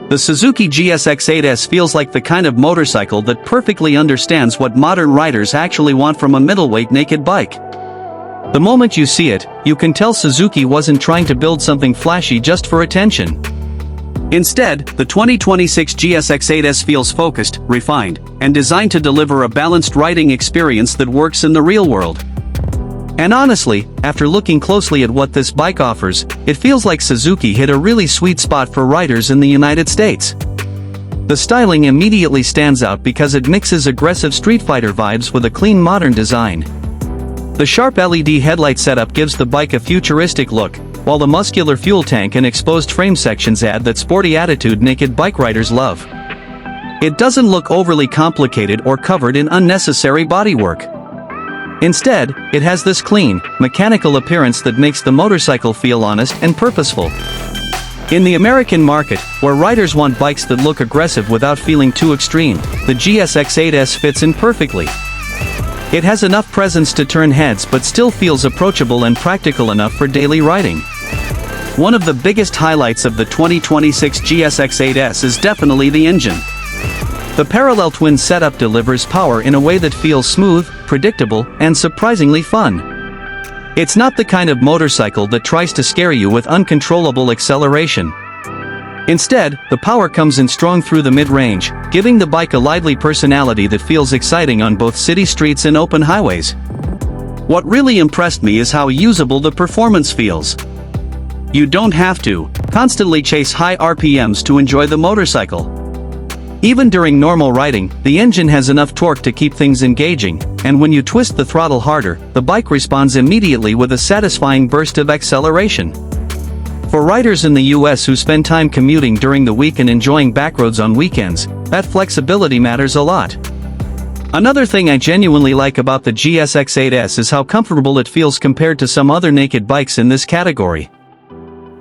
The Suzuki GSX-8S feels like the kind of motorcycle that perfectly understands what modern riders actually want from a middleweight naked bike. The moment you see it, you can tell Suzuki wasn't trying to build something flashy just for attention. Instead, the 2026 GSX-8S feels focused, refined, and designed to deliver a balanced riding experience that works in the real world. And honestly, after looking closely at what this bike offers, it feels like Suzuki hit a really sweet spot for riders in the United States. The styling immediately stands out because it mixes aggressive Streetfighter vibes with a clean modern design. The sharp LED headlight setup gives the bike a futuristic look, while the muscular fuel tank and exposed frame sections add that sporty attitude naked bike riders love. It doesn't look overly complicated or covered in unnecessary bodywork. Instead, it has this clean, mechanical appearance that makes the motorcycle feel honest and purposeful. In the American market, where riders want bikes that look aggressive without feeling too extreme, the GSX-8S fits in perfectly. It has enough presence to turn heads but still feels approachable and practical enough for daily riding. One of the biggest highlights of the 2026 GSX-8S is definitely the engine. The parallel twin setup delivers power in a way that feels smooth, predictable, and surprisingly fun. It's not the kind of motorcycle that tries to scare you with uncontrollable acceleration. Instead, the power comes in strong through the mid-range, giving the bike a lively personality that feels exciting on both city streets and open highways. What really impressed me is how usable the performance feels. You don't have to constantly chase high RPMs to enjoy the motorcycle. Even during normal riding, the engine has enough torque to keep things engaging, and when you twist the throttle harder, the bike responds immediately with a satisfying burst of acceleration. For riders in the US who spend time commuting during the week and enjoying backroads on weekends, that flexibility matters a lot. Another thing I genuinely like about the GSX-8S is how comfortable it feels compared to some other naked bikes in this category.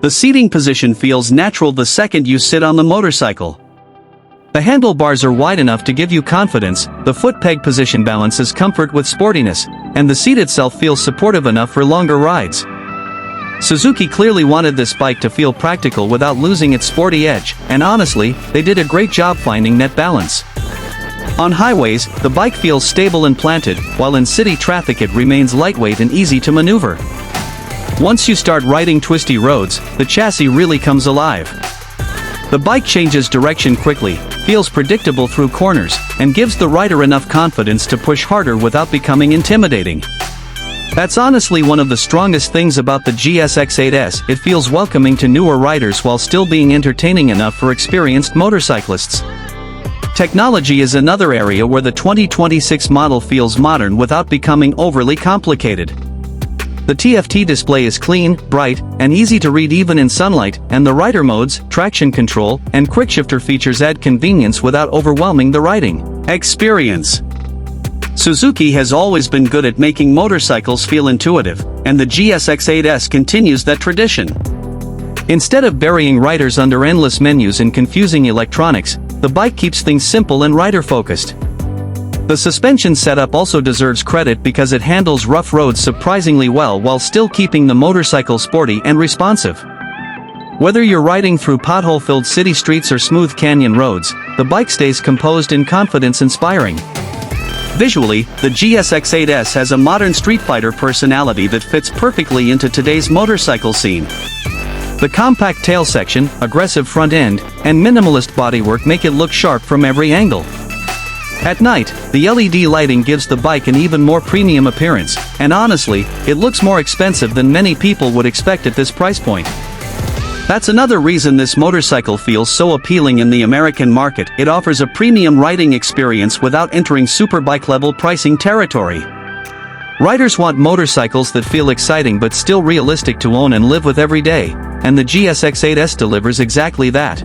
The seating position feels natural the second you sit on the motorcycle. The handlebars are wide enough to give you confidence, the foot peg position balances comfort with sportiness, and the seat itself feels supportive enough for longer rides. Suzuki clearly wanted this bike to feel practical without losing its sporty edge, and honestly, they did a great job finding net balance. On highways, the bike feels stable and planted, while in city traffic it remains lightweight and easy to maneuver. Once you start riding twisty roads, the chassis really comes alive. The bike changes direction quickly, feels predictable through corners, and gives the rider enough confidence to push harder without becoming intimidating. That's honestly one of the strongest things about the GSX-8S. It feels welcoming to newer riders while still being entertaining enough for experienced motorcyclists. Technology is another area where the 2026 model feels modern without becoming overly complicated. The TFT display is clean, bright, and easy to read even in sunlight, and the rider modes, traction control, and quickshifter features add convenience without overwhelming the riding experience. Suzuki has always been good at making motorcycles feel intuitive, and the GSX-8S continues that tradition. Instead of burying riders under endless menus and confusing electronics, the bike keeps things simple and rider-focused. The suspension setup also deserves credit because it handles rough roads surprisingly well while still keeping the motorcycle sporty and responsive. Whether you're riding through pothole-filled city streets or smooth canyon roads, the bike stays composed and confidence-inspiring. Visually, the GSX-8S has a modern Streetfighter personality that fits perfectly into today's motorcycle scene. The compact tail section, aggressive front end, and minimalist bodywork make it look sharp from every angle. At night, the LED lighting gives the bike an even more premium appearance, and honestly, it looks more expensive than many people would expect at this price point. That's another reason this motorcycle feels so appealing in the American market. It offers a premium riding experience without entering superbike-level pricing territory. Riders want motorcycles that feel exciting but still realistic to own and live with every day, and the GSX-8S delivers exactly that.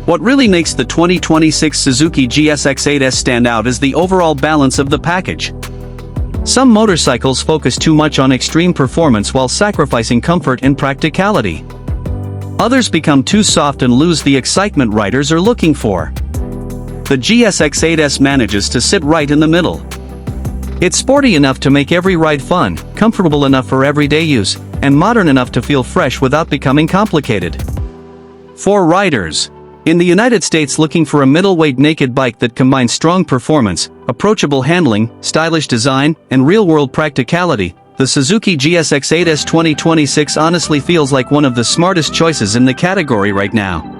What really makes the 2026 Suzuki GSX-8S stand out is the overall balance of the package. Some motorcycles focus too much on extreme performance while sacrificing comfort and practicality. Others become too soft and lose the excitement riders are looking for. The GSX-8S manages to sit right in the middle. It's sporty enough to make every ride fun, comfortable enough for everyday use, and modern enough to feel fresh without becoming complicated. For riders In the United States, looking for a middleweight naked bike that combines strong performance, approachable handling, stylish design, and real-world practicality, the Suzuki GSX-8S 2026 honestly feels like one of the smartest choices in the category right now.